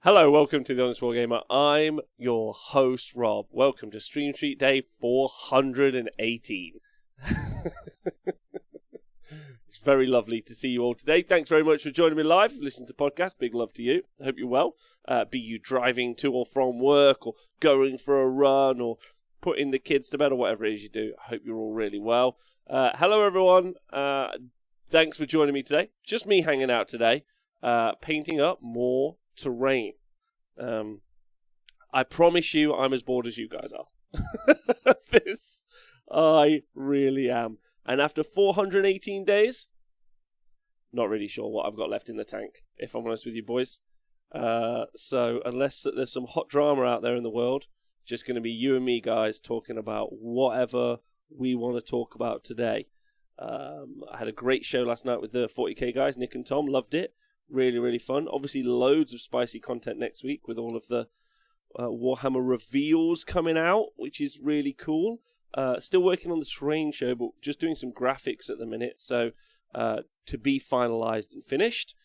Hello, welcome to the Honest Wargamer. I'm your host, Rob. Welcome to StreamStreak Day 418. It's very lovely to see you all today. Thanks very much for joining me live, listening to the podcast. Big love to you. I hope you're well. Be you driving to or from work, or going for a run, or putting the kids to bed, or whatever it is you do. I hope you're all really well. Hello, everyone. Thanks for joining me today. Just me hanging out today, painting up more terrain. I promise you I'm as bored as you guys are. I really am. And after 418 days, not really sure what I've got left in the tank, if I'm honest with you boys. So unless there's some hot drama out there in the world, just going to be you and me guys talking about whatever we want to talk about today. I had a great show last night with the 40k guys, Nick and Tom, loved it. Really, really fun. Obviously, loads of spicy content next week with all of the Warhammer reveals coming out, which is really cool. Still working on the terrain show, but just doing some graphics at the minute. So, to be finalized and finished.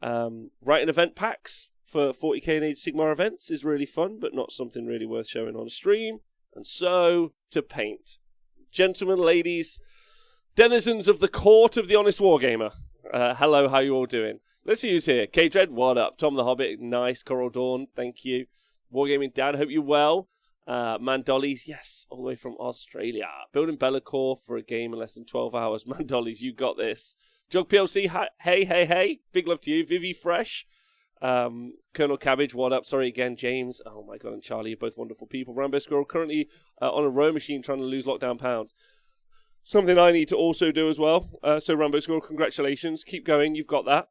Writing event packs for 40k and Age of Sigmar events is really fun, but not something really worth showing on a stream. And so, to paint. Gentlemen, ladies, denizens of the court of the Honest Wargamer. Hello, how you all doing? Let's see who's here. K-Dread, what up? Tom the Hobbit, nice. Coral Dawn, thank you. Wargaming Dad, hope you're well. Mandollies, yes, all the way from Australia. Building Bellacore for a game in less than 12 hours. Mandollies, you got this. Jog PLC, hey. Big love to you. Vivi Fresh. Colonel Cabbage, what up? Sorry again, James. Oh my God, and Charlie, you're both wonderful people. Rambo Squirrel, currently on a row machine trying to lose lockdown pounds. Something I need to also do as well. So Rambo Squirrel, congratulations. Keep going, you've got that.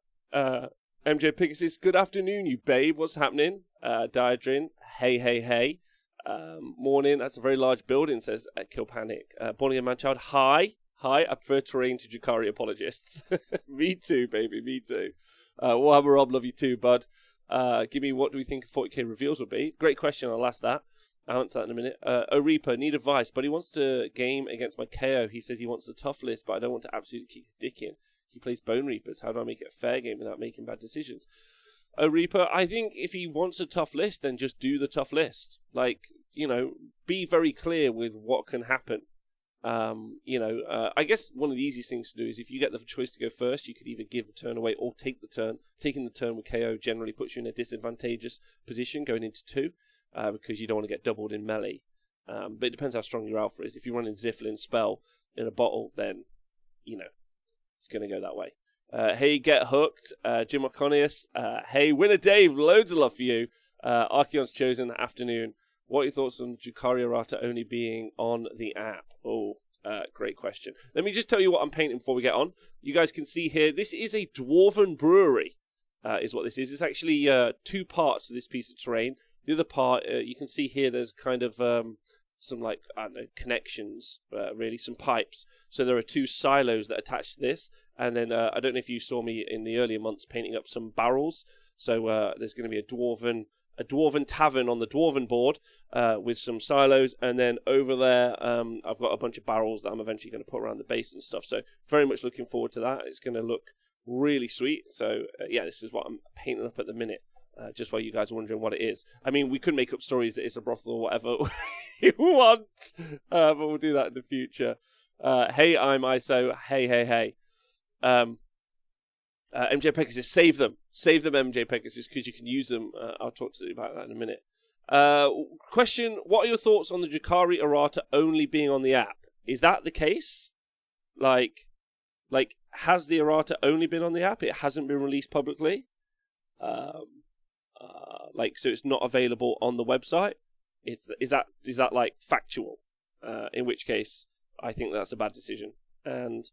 MJ Pegasus, good afternoon, you babe. What's happening? Diadrin, hey. Morning, that's a very large building, says Kill Panic. Born Again Manchild, hi. I prefer terrain to Jukari apologists. Me too, baby, me too. Warhammer Rob, love you too, bud. Give me what do we think 40k reveals will be? Great question, I'll ask that. I'll answer that in a minute. Reaper, need advice, but he wants to game against my KO. He says he wants the tough list, but I don't want to absolutely kick his dick in. He plays Bone Reapers. How do I make it a fair game without making bad decisions? Reaper, I think if he wants a tough list, then just do the tough list. Like, be very clear with what can happen. I guess one of the easiest things to do is if you get the choice to go first, you could either give the turn away or take the turn. Taking the turn with KO generally puts you in a disadvantageous position going into 2, because you don't want to get doubled in melee. But it depends how strong your alpha is. If you're running Ziflin Spell in a bottle, then, it's going to go that way. Hey, get hooked. Jim Oconius. Hey, Winner Dave. Loads of love for you. Archeon's Chosen. Afternoon. What are your thoughts on Jukari Errata only being on the app? Oh, great question. Let me just tell you what I'm painting before we get on. You guys can see here, this is a Dwarven Brewery, is what this is. It's actually 2 parts to this piece of terrain. The other part, you can see here, there's kind of some, connections, really, some pipes. So there are 2 silos that attach to this. And then I don't know if you saw me in the earlier months painting up some barrels. So there's going to be a dwarven tavern on the dwarven board with some silos, and then over there I've got a bunch of barrels that I'm eventually going to put around the base and stuff. So very much looking forward to that. It's going to look really sweet. So this is what I'm painting up at the minute. Just while you guys are wondering what it is. I mean, we could make up stories that it's a brothel or whatever you want, but we'll do that in the future. Hey, I'm ISO. Hey. MJ Pegasus, save them, MJ Pegasus, because you can use them. I'll talk to you about that in a minute. Question, what are your thoughts on the Jukari Errata only being on the app? Is that the case? Like, has the Errata only been on the app? It hasn't been released publicly? So it's not available on the website? Is that like factual? In which case, I think that's a bad decision. And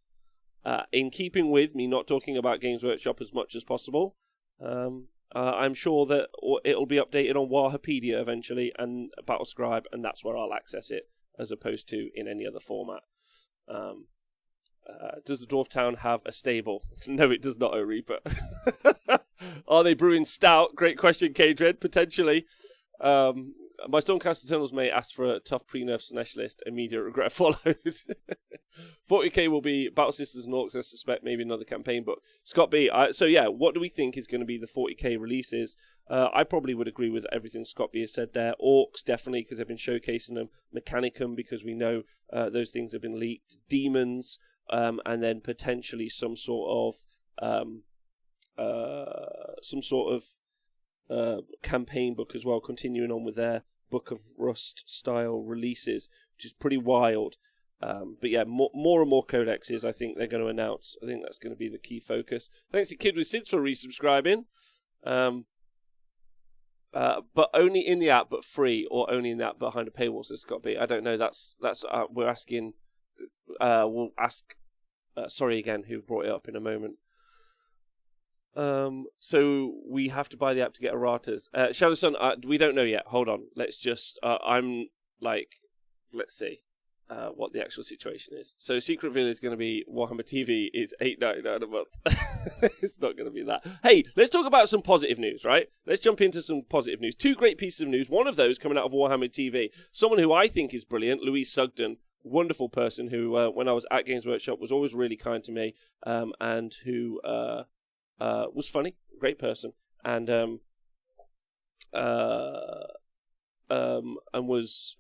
in keeping with me not talking about Games Workshop as much as possible, I'm sure that it'll be updated on Warhapedia eventually and Battlescribe, and that's where I'll access it, as opposed to in any other format. Does the Dwarf Town have a stable? No, it does not, Reaper. Are they brewing stout? Great question, K-Dread. Potentially. My Stormcast Eternals mate asked for a tough pre-nerf Slanesh list. Immediate regret followed. 40k will be Battle Sisters and Orcs, I suspect, maybe another campaign book. Scott B. So yeah, what do we think is going to be the 40k releases? I probably would agree with everything Scott B has said there. Orcs, definitely, because they've been showcasing them. Mechanicum, because we know those things have been leaked. Demons, and then potentially some sort of campaign book as well, continuing on with their Book of Rust style releases, which is pretty wild. But yeah, more and more codexes I think they're going to announce. I think that's going to be the key focus. Thanks to Kid with Sids for resubscribing. But only in the app, but free, or only in the app behind a paywall, so Scott B. I don't know. That's we're asking. We'll ask. Sorry again, who brought it up in a moment. So we have to buy the app to get erratas. Shadow Sun, we don't know yet. Hold on. Let's just. Let's see. What the actual situation is. So Secret Reveal is going to be Warhammer TV is $8.99 a month. It's not going to be that. Hey, let's talk about some positive news, right? Let's jump into some positive news. 2 great pieces of news. One of those coming out of Warhammer TV. Someone who I think is brilliant, Louise Sugden, wonderful person who, when I was at Games Workshop, was always really kind to me, and who was funny, great person, and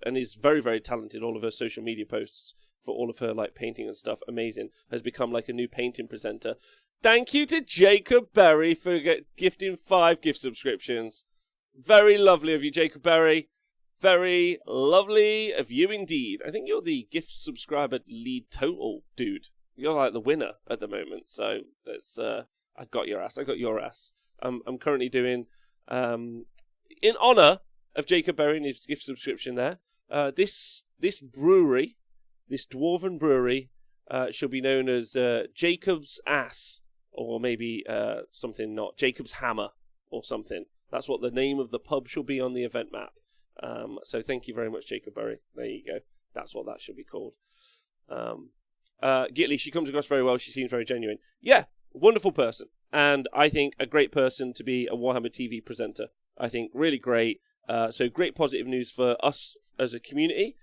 is very, very talented. All of her social media posts for all of her like painting and stuff, amazing. Has become like a new painting presenter. Thank you to Jacob Berry for gifting 5 gift subscriptions. Very lovely of you, Jacob Berry. Very lovely of you indeed. I think you're the gift subscriber lead total dude. You're like the winner at the moment. So that's I got your ass. I got your ass. I'm currently doing in honor of Jacob Berry and his gift subscription there. This brewery, this dwarven brewery, shall be known as Jacob's Ass, or maybe something not Jacob's Hammer or something. That's what the name of the pub shall be on the event map. So thank you very much, Jacob Berry. There you go. That's what that should be called. Gitli, she comes across very well. She seems very genuine. Yeah, wonderful person. And I think a great person to be a Warhammer TV presenter. I think really great. So great positive news for us as a community,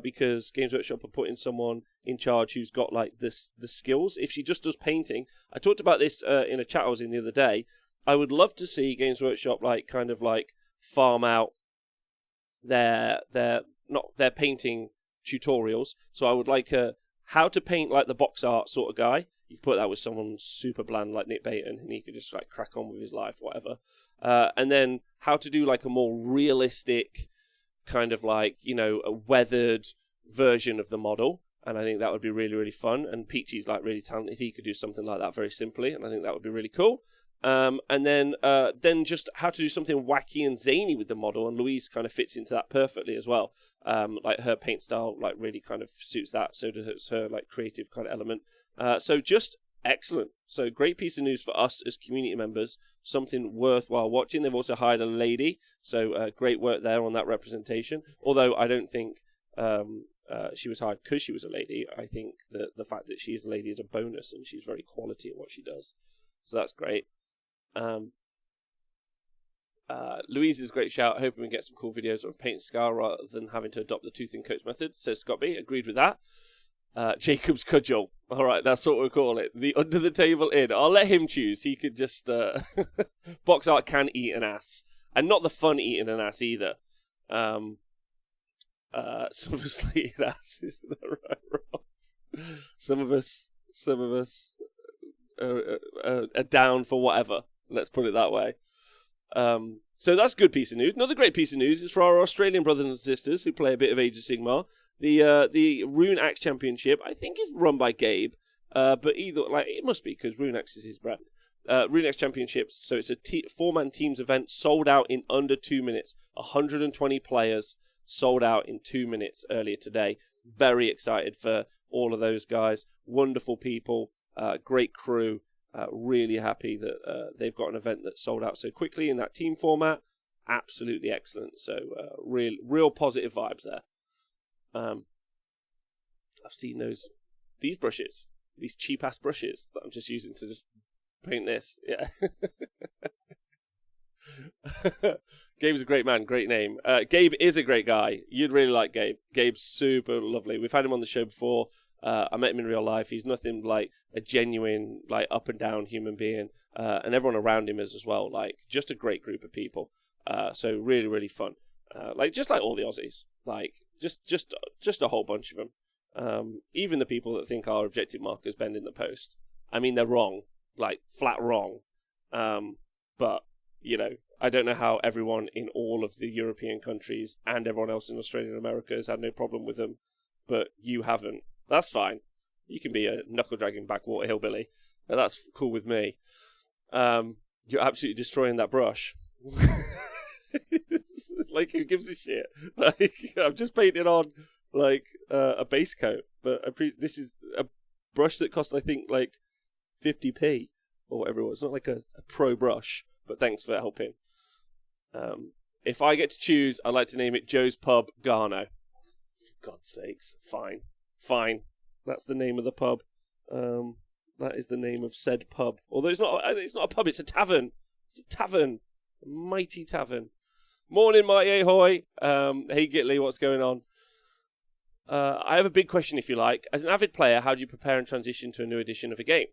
because Games Workshop are putting someone in charge who's got like the skills. If she just does painting, I talked about this in a chat I was in the other day. I would love to see Games Workshop like kind of like farm out their painting tutorials. So I would like how to paint like the box art sort of guy. You could put that with someone super bland like Nick Baton, and he could just like crack on with his life, whatever. And then how to do like a more realistic kind of like, you know, a weathered version of the model. And I think that would be really, really fun. And Peachy's like really talented. He could do something like that very simply. And I think that would be really cool. And then just how to do something wacky and zany with the model. And Louise kind of fits into that perfectly as well. Like her paint style like really kind of suits that. So does her like creative kind of element. So just excellent. So great piece of news for us as community members. Something worthwhile watching. They've also hired a lady. So great work there on that representation. Although I don't think she was hired because she was a lady. I think that the fact that she's a lady is a bonus, and she's very quality at what she does. So that's great. Louise's great shout, hoping we get some cool videos of paint scar rather than having to adopt the tooth and coats method, says Scott B. Agreed with that. Jacob's cudgel. Alright, that's what we'll call it. The under the table in. I'll let him choose. He could just box art can eat an ass. And not the fun eating an ass either. Some of us eat asses. Is that right, Rob? Some of us are down for whatever. Let's put it that way. So that's a good piece of news. Another great piece of news is for our Australian brothers and sisters who play a bit of Age of Sigmar. The Rune Axe Championship, I think, is run by Gabe, but either like it must be because Rune Axe is his brand. Rune Axe Championships, so it's a 4-man teams event, sold out in under 2 minutes. 120 players sold out in 2 minutes earlier today. Very excited for all of those guys. Wonderful people, great crew. Really happy that they've got an event that sold out so quickly in that team format. Absolutely excellent. So real positive vibes there. I've seen these brushes, these cheap ass brushes that I'm just using to just paint this. Yeah. Gabe's a great man, great name. Gabe is a great guy. You'd really like Gabe. Gabe's super lovely. We've had him on the show before. I met him in real life. He's nothing like a genuine, like up and down human being. and everyone around him is as well. Like, just a great group of people. So really, really fun. Just like all the Aussies, like just a whole bunch of them. Even the people that think our objective markers bend in the post. I mean, they're wrong, like flat wrong. But I don't know how everyone in all of the European countries and everyone else in Australia and America has had no problem with them, but you haven't. That's fine. You can be a knuckle-dragging backwater hillbilly. That's cool with me. You're absolutely destroying that brush. Like, who gives a shit? Like, I'm just painting on, like, a base coat, but this is a brush that costs, I think, like, 50p or whatever it was. It's not like a pro brush, but thanks for helping. If I get to choose, I'd like to name it Joe's Pub Garno. For God's sakes. Fine. That's the name of the pub. That is the name of said pub. Although it's not a pub, it's a tavern. It's a tavern. A mighty tavern. Morning, mighty ahoy. Hey, Gitley, what's going on? I have a big question, if you like. As an avid player, how do you prepare and transition to a new edition of a game?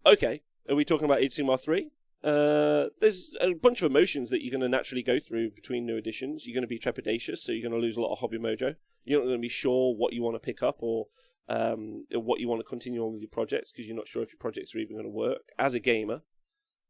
Okay, are we talking about Age of Sigmar 3? There's a bunch of emotions that you're going to naturally go through between new editions. You're going to be trepidatious, so you're going to lose a lot of hobby mojo. You're not going to be sure what you want to pick up or what you want to continue on with your projects, because you're not sure if your projects are even going to work as a gamer.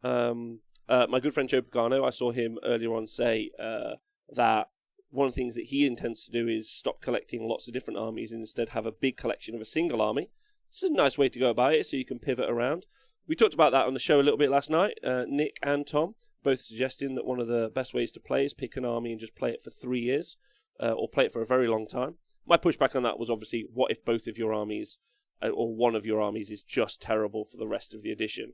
My good friend Joe Pagano, I saw him earlier on say that one of the things that he intends to do is stop collecting lots of different armies and instead have a big collection of a single army. It's a nice way to go about it, so you can pivot around. We talked about that on the show a little bit last night. Nick and Tom both suggesting that one of the best ways to play is pick an army and just play it for 3 years, or play it for a very long time. My pushback on that was obviously, what if both of your armies, or one of your armies, is just terrible for the rest of the edition?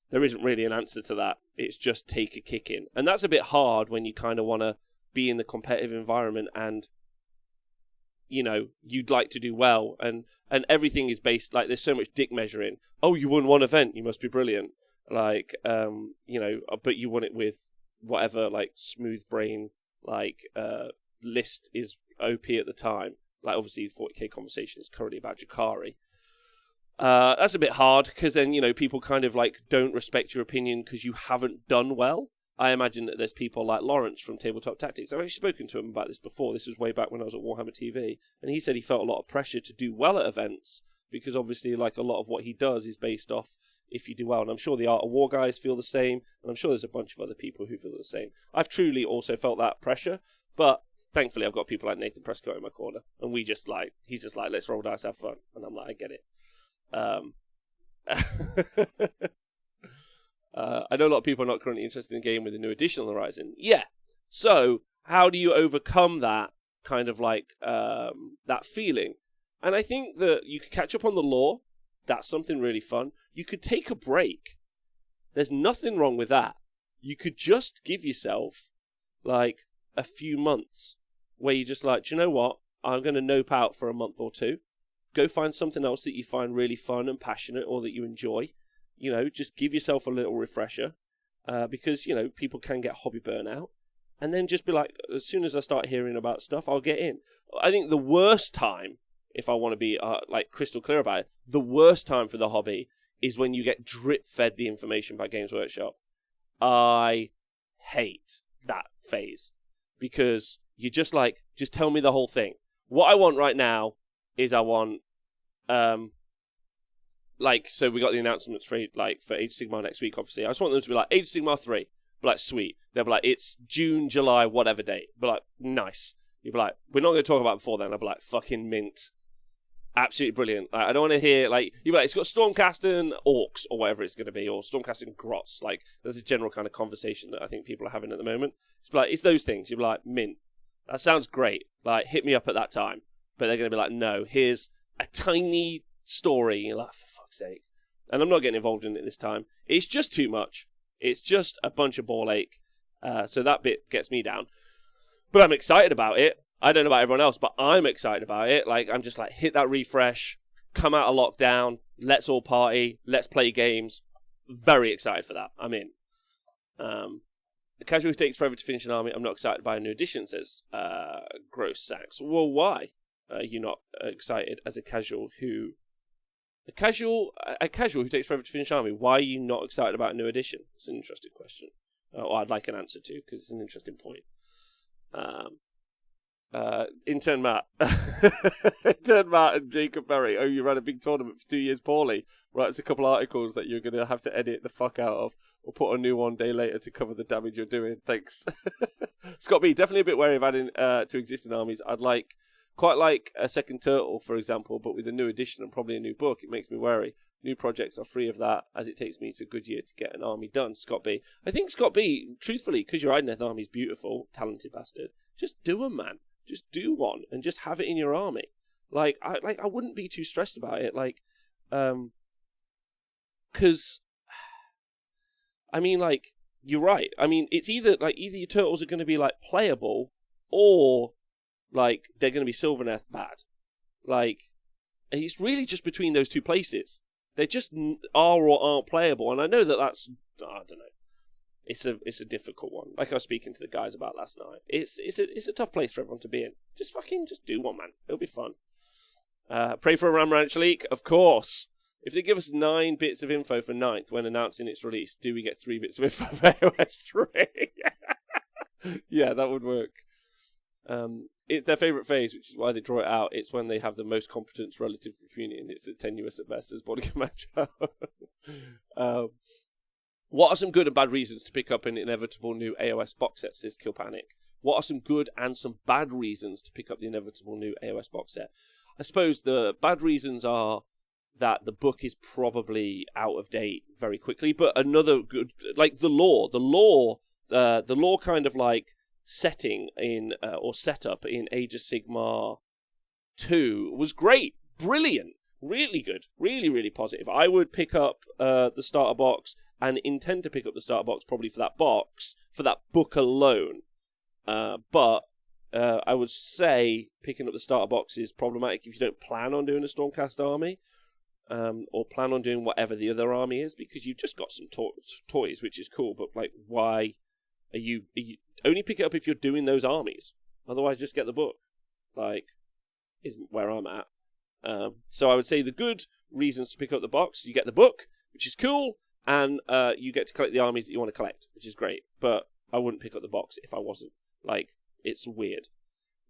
There isn't really an answer to that. It's just take a kick in. And that's a bit hard when you kind of want to be in the competitive environment and, you'd like to do well. And everything is based, like, there's so much dick measuring. Oh, you won one event, you must be brilliant. Like, but you won it with whatever, like, smooth brain, like, list is OP at the time. Like, obviously, the 40k conversation is currently about Jakari. That's a bit hard, because then, people kind of, like, don't respect your opinion because you haven't done well. I imagine that there's people like Lawrence from Tabletop Tactics. I've actually spoken to him about this before. This was way back when I was at Warhammer TV. And he said he felt a lot of pressure to do well at events, because obviously, like, a lot of what he does is based off if you do well. And I'm sure the Art of War guys feel the same. And I'm sure there's a bunch of other people who feel the same. I've truly also felt that pressure. But thankfully, I've got people like Nathan Prescott in my corner. And he's just like, let's roll dice, have fun. And I'm like, I get it. I know a lot of people are not currently interested in the game with the new edition on the horizon. Yeah. So, how do you overcome that kind of like, that feeling? And I think that you could catch up on the lore. That's something really fun. You could take a break. There's nothing wrong with that. You could just give yourself, like, a few months where you're just like, do you know what? I'm going to nope out for a month or two. Go find something else that you find really fun and passionate, or that you enjoy. Just give yourself a little refresher, because, people can get hobby burnout. And then just be like, as soon as I start hearing about stuff, I'll get in. I think the worst time, if I want to be like crystal clear about it, the worst time for the hobby is when you get drip-fed the information by Games Workshop. I hate that phase, because you're just like, just tell me the whole thing. What I want right now is I want... so we got the announcements for Age of Sigmar next week, obviously. I just want them to be like, Age of Sigmar 3. Be like, sweet. They'll be like, it's June, July, whatever date. Be like, nice. You'll be like, we're not going to talk about it before then. I'll be like, fucking mint. Absolutely brilliant. Like, I don't want to hear, like, you'll be like, it's got Stormcast and Orcs, or whatever it's going to be, or Stormcast and Grots. Like, there's a general kind of conversation that I think people are having at the moment. It's like, it's those things. You'll be like, mint. That sounds great. Like, hit me up at that time. But they're going to be like, no, here's a tiny story. You're like, for fuck's sake. And I'm not getting involved in it this time. It's just too much. It's just a bunch of ball ache. So that bit gets me down. But I'm excited about it. I don't know about everyone else, but I'm excited about it. Like, I'm just like, hit that refresh, come out of lockdown, let's all party, let's play games. Very excited for that. I'm in. The casual who takes forever to finish an army, I'm not excited by a new edition, says Gross Sacks. Well, why are you not excited as a casual who A casual who takes forever to finish Army. Why are you not excited about a new edition? It's an interesting question. I'd like an answer to, because it's an interesting point. Intern Matt. Intern Matt and Jacob Berry. Oh, you ran a big tournament for 2 years poorly. Writes a couple articles that you're going to have to edit the fuck out of, or put a new one day later to cover the damage you're doing. Thanks. Scott B, definitely a bit wary of adding to existing armies. I'd quite like a second turtle, for example, but with a new edition and probably a new book, it makes me wary. New projects are free of that, as it takes me to Goodyear to get an army done. Scott B. I think Scott B, truthfully, because your Idoneth army's beautiful, talented bastard, just do them, man. Just do one and just have it in your army. I wouldn't be too stressed about it. Because I mean, you're right. I mean, it's either your turtles are going to be playable, or they're going to be Sylvaneth bad. It's really just between those two places. They just are or aren't playable, and I know that's, I don't know. It's a difficult one. Like I was speaking to the guys about last night. It's a tough place for everyone to be in. Just do one, man. It'll be fun. Pray for a Ram Ranch leak, of course. If they give us 9 bits of info for 9th when announcing its release, do we get 3 bits of info for AOS 3? Yeah, that would work. It's their favourite phase, which is why they draw it out. It's when they have the most competence relative to the community, and it's the tenuous at best as body commander. What are some good and bad reasons to pick up an inevitable new AOS box set, says Killpanic? What are some good and some bad reasons to pick up the inevitable new AOS box set? I suppose the bad reasons are that the book is probably out of date very quickly, but another good, the lore kind of setting in, or setup in Age of Sigmar 2 was great, brilliant, really good, really, really positive. I would pick up the starter box and intend to pick up the starter box probably for that book alone. But I would say picking up the starter box is problematic if you don't plan on doing a Stormcast army, or plan on doing whatever the other army is, because you've just got some toys, which is cool. But why are you only pick it up if you're doing those armies? Otherwise, just get the book. Isn't where I'm at. So I would say the good reasons to pick up the box: you get the book, which is cool, and you get to collect the armies that you want to collect, which is great. But I wouldn't pick up the box if I wasn't. It's weird.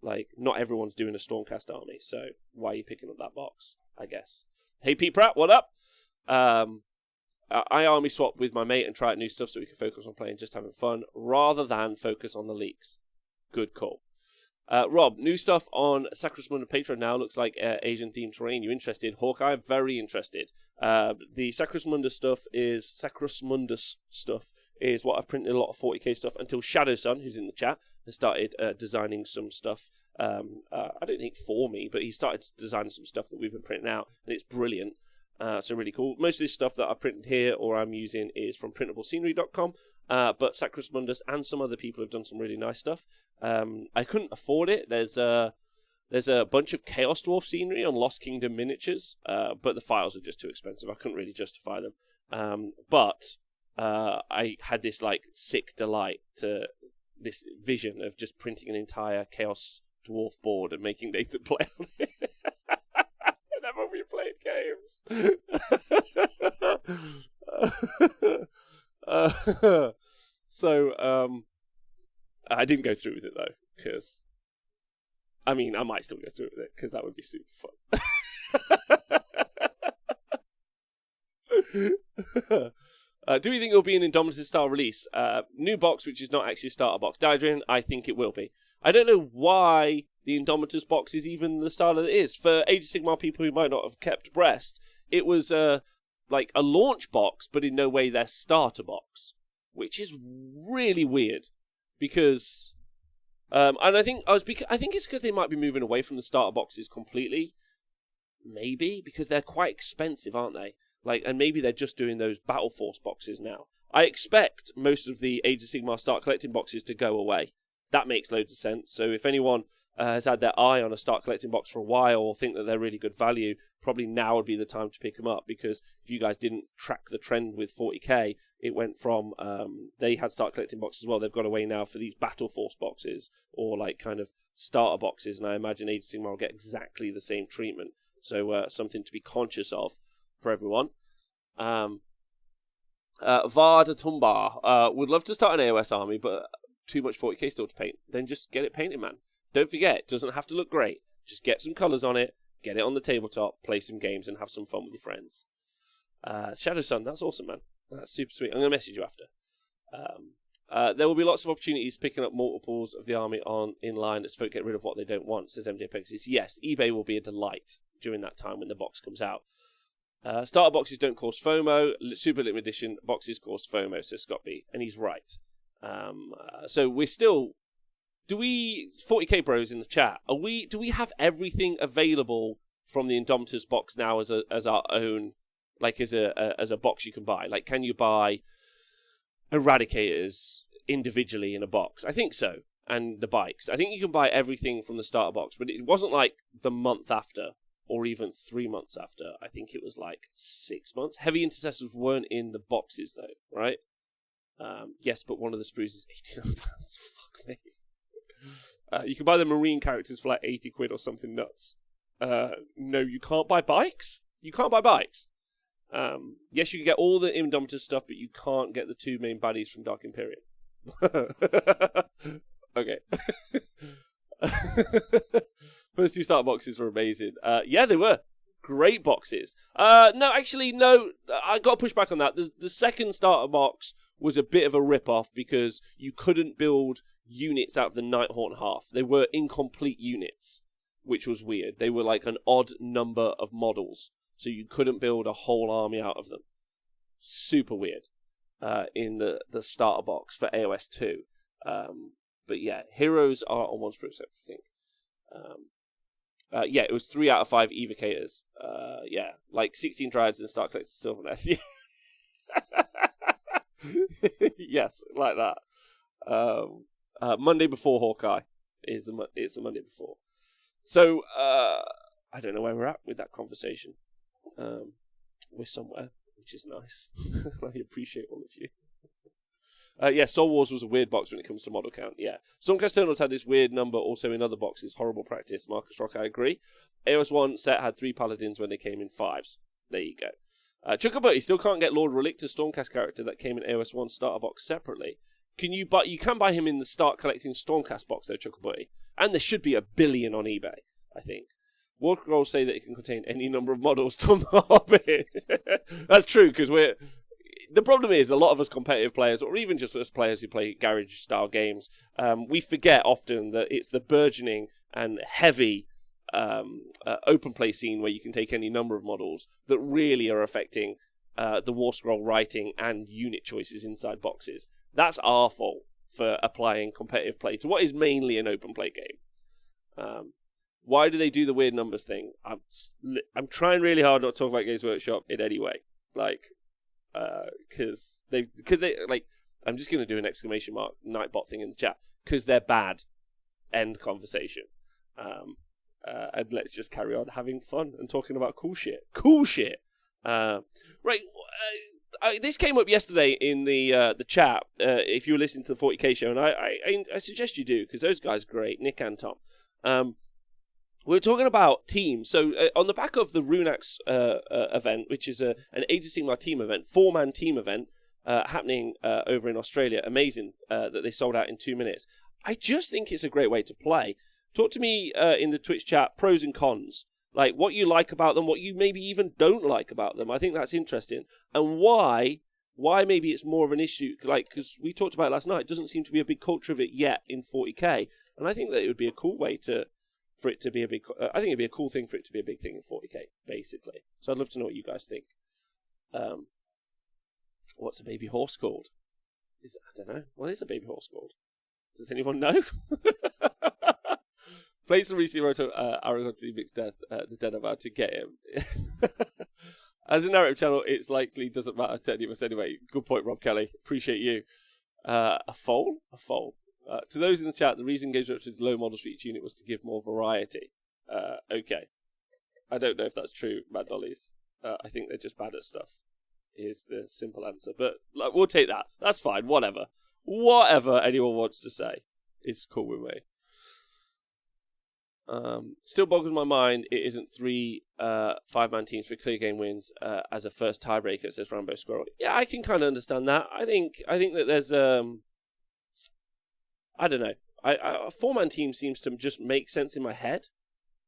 Not everyone's doing a Stormcast army, so why are you picking up that box, I guess? Hey, Pete Pratt, what up? I army swap with my mate and try out new stuff so we can focus on playing, just having fun, rather than focus on the leaks. Good call. Rob, new stuff on Sacrus Patreon now. Looks like Asian-themed terrain. You interested? Hawkeye, very interested. The Sacrus Mundus stuff is what I've printed a lot of 40k stuff until Shadow Sun, who's in the chat, has started designing some stuff. I don't think for me, but he started designing some stuff that we've been printing out, and it's brilliant. So really cool. Most of this stuff that I've printed here or I'm using is from printablescenery.com, but Sacrus Mundus and some other people have done some really nice stuff. I couldn't afford it. There's a bunch of Chaos Dwarf scenery on Lost Kingdom miniatures, but the files are just too expensive. I couldn't really justify them. But I had this sick delight to this vision of just printing an entire Chaos Dwarf board and making Nathan play on it. Whenever we played games. So I didn't go through with it though, because I might still go through with it because that would be super fun. Do we think it'll be an Indomitus style release? New box, which is not actually a starter box. Diadrin, I think it will be. I don't know why the Indomitus box is even the style that it is. For Age of Sigmar people who might not have kept abreast, it was a launch box, but in no way their starter box, which is really weird. Because, and I think it's because they might be moving away from the starter boxes completely. Maybe because they're quite expensive, aren't they? And maybe they're just doing those Battle Force boxes now. I expect most of the Age of Sigmar start collecting boxes to go away. That makes loads of sense. So if anyone has had their eye on a start collecting box for a while or think that they're really good value, probably now would be the time to pick them up, because if you guys didn't track the trend with 40k, it went from they had start collecting boxes as well. They've gone away now for these Battle Force boxes or kind of starter boxes, and I imagine Age of Sigmar will get exactly the same treatment. So something to be conscious of. for everyone. Vard Tumbar would love to start an AOS army, but too much 40k still to paint. Then just get it painted, man. Don't forget, it doesn't have to look great. Just get some colours on it, get it on the tabletop, play some games, and have some fun with your friends. Shadow Sun, that's awesome, man. That's super sweet. I'm going to message you after. There will be lots of opportunities picking up multiples of the army in line as folk get rid of what they don't want, says MJ Pegasus. Yes, eBay will be a delight during that time when the box comes out. Starter boxes don't cause FOMO. Super Limited Edition boxes cause FOMO, says Scott B. And he's right. So we're still... 40k bros in the chat, do we have everything available from the Indomitors box now as our own, like as a box you can buy? Like, can you buy Eradicators individually in a box? I think so. And the bikes. I think you can buy everything from the starter box, but it wasn't like the month after or even 3 months after. I think it was like 6 months. Heavy Intercessors weren't in the boxes though, right? Yes, but one of the sprues is £89. Fuck me. You can buy the Marine characters for like 80 quid or something nuts. No, you can't buy bikes? You can't buy bikes. Yes, you can get all the Indomitors stuff, but you can't get the 2 main baddies from Dark Imperium. Okay. First 2 starter boxes were amazing. Yeah, they were. Great boxes. No, actually, no. I got to push back on that. The second starter box was a bit of a rip-off because you couldn't build units out of the Nighthaunt half. They were incomplete units, which was weird. They were like an odd number of models, so you couldn't build a whole army out of them. Super weird in the starter box for AOS 2. But yeah, heroes are on 1 sprue, I think. Yeah, it was 3 out of 5 evocators. Yeah, like 16 Dryads and Stark Collectors Sylvaneth. Yes, like that. Monday before Hawkeye is the Monday before. So I don't know where we're at with that conversation. We're somewhere, which is nice. I appreciate all of you. Yeah, Soul Wars was a weird box when it comes to model count. Yeah, Stormcast Eternals had this weird number also in other boxes. Horrible practice. Marcus Rock, I agree. AOS 1 set had 3 Paladins when they came in 5s. There you go. Chuckabutty still can't get Lord Relictor's Stormcast character that came in AOS 1 starter box separately. You can buy him in the Start Collecting Stormcast box though, Chuckabutty. And there should be 1 billion on eBay, I think. War Scrolls say that it can contain any number of models to mob it. That's true, because the problem is a lot of us competitive players, or even just us players who play garage-style games, we forget often that it's the burgeoning and heavy open play scene where you can take any number of models that really are affecting the War Scroll writing and unit choices inside boxes. That's our fault for applying competitive play to what is mainly an open play game. Why do they do the weird numbers thing? I'm trying really hard not to talk about Games Workshop in any way, like, because they like. I'm just gonna do an exclamation mark Nightbot thing in the chat because they're bad. End conversation. And let's just carry on having fun and talking about cool shit. Cool shit. Right. This came up yesterday in the chat. If you were listening to the 40k show, and I suggest you do because those guys are great, Nick and Tom. We're talking about teams. So on the back of the Runax event, which is an Age of Sigmar team event, 4-man team event happening over in Australia. Amazing that they sold out in 2 minutes. I just think it's a great way to play. Talk to me in the Twitch chat, pros and cons. Like what you like about them, what you maybe even don't like about them. I think that's interesting. And why maybe it's more of an issue. Like, because we talked about it last night, it doesn't seem to be a big culture of it yet in 40k. And I think that it would be a cool way for it to be a big... I think it'd be a cool thing for it to be a big thing in 40k, basically. So I'd love to know what you guys think. What's a baby horse called? I don't know. What is a baby horse called? Does anyone know? Played some recently wrote Aragorn to Mixed Death, the dead about to get him. As a narrative channel, it's likely doesn't matter to any of us anyway. Good point, Rob Kelly. Appreciate you. A foal? A foal. To those in the chat, the reason Games Workshop did low models for each unit was to give more variety. Okay. I don't know if that's true, Mad Dollies. I think they're just bad at stuff, is the simple answer. But like, we'll take that. That's fine. Whatever. Whatever anyone wants to say is cool with me. Still boggles my mind it isn't 3 5-man teams for clear game wins as a first tiebreaker, says Rambo Squirrel. Yeah, I can kind of understand that. I think that there's I don't know. A 4-man team seems to just make sense in my head.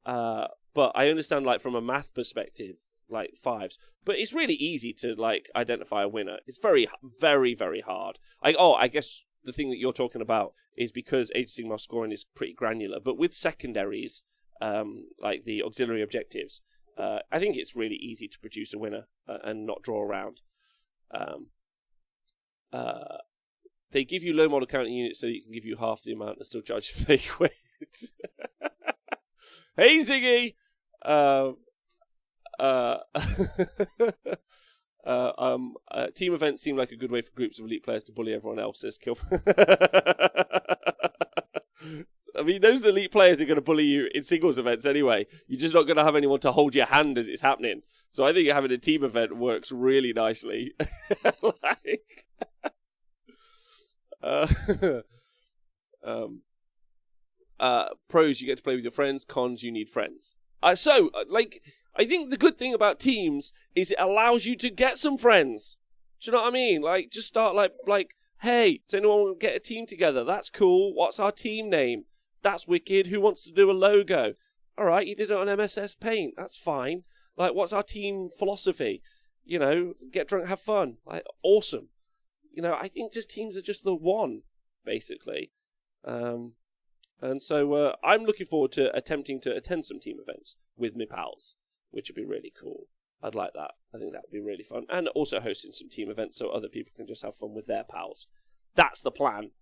But I understand, like, from a math perspective, like, 5s. But it's really easy to, like, identify a winner. It's very, very, very hard. I guess the thing that you're talking about is because Age of Sigmar scoring is pretty granular. But with secondaries, like the auxiliary objectives, I think it's really easy to produce a winner and not draw around. They give you low model counting units so you can give you half the amount and still charge 30 quid. Hey, Ziggy! Team events seem like a good way for groups of elite players to bully everyone else, says Kill. I mean, those elite players are going to bully you in singles events anyway. You're just not going to have anyone to hold your hand as it's happening. So I think having a team event works really nicely. Pros, you get to play with your friends. Cons, you need friends. I think the good thing about teams is it allows you to get some friends. Do you know what I mean? Like, just start like, hey, does anyone want to get a team together? That's cool. What's our team name? That's wicked. Who wants to do a logo? All right, you did it on MSS Paint. That's fine. Like, what's our team philosophy? You know, get drunk, have fun. Like, awesome. You know, I think just teams are just the one, basically. And so I'm looking forward to attempting to attend some team events with my pals, which would be really cool. I'd like that. I think that would be really fun. And also hosting some team events so other people can just have fun with their pals. That's the plan.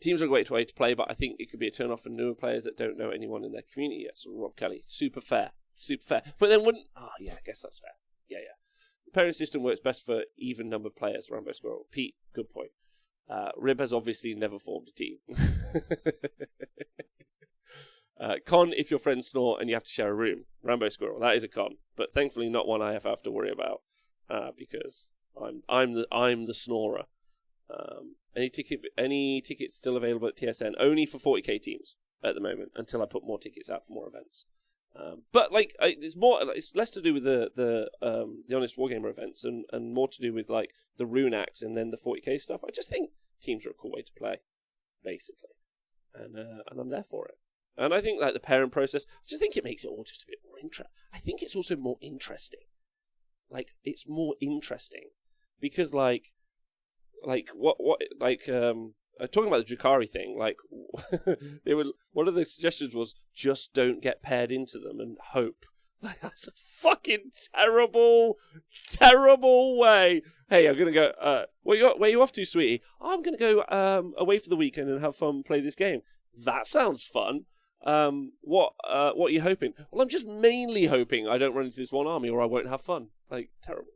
Teams are a great way to play, but I think it could be a turn-off for newer players that don't know anyone in their community yet. So Rob Kelly, super fair. But then wouldn't... I guess that's fair. Yeah. The pairing system works best for even-numbered players, Rambo Squirrel. Pete, good point. Rib has obviously never formed a team. Con, if your friends snore and you have to share a room. Rambo Squirrel, that is a con, but thankfully not one I have to worry about because I'm the snorer. Any tickets still available at TSN? Only for 40k teams at the moment until I put more tickets out for more events. But like it's less to do with the Honest Wargamer events and more to do with like the Rune Acts and then the 40k stuff. I just think teams are a cool way to play, basically, and I'm there for it. And I think like the pairing process, I just think it makes it all just a bit more interesting. I think it's also more interesting. Like it's more interesting because like talking about the Drukhari thing, like one of the suggestions was just don't get paired into them and hope. Like that's a fucking terrible way. Hey, I'm gonna go. Where you off to, sweetie? I'm gonna go away for the weekend and have fun, play this game. That sounds fun. What are you hoping? Well, I'm just mainly hoping I don't run into this one army or I won't have fun. Like terrible.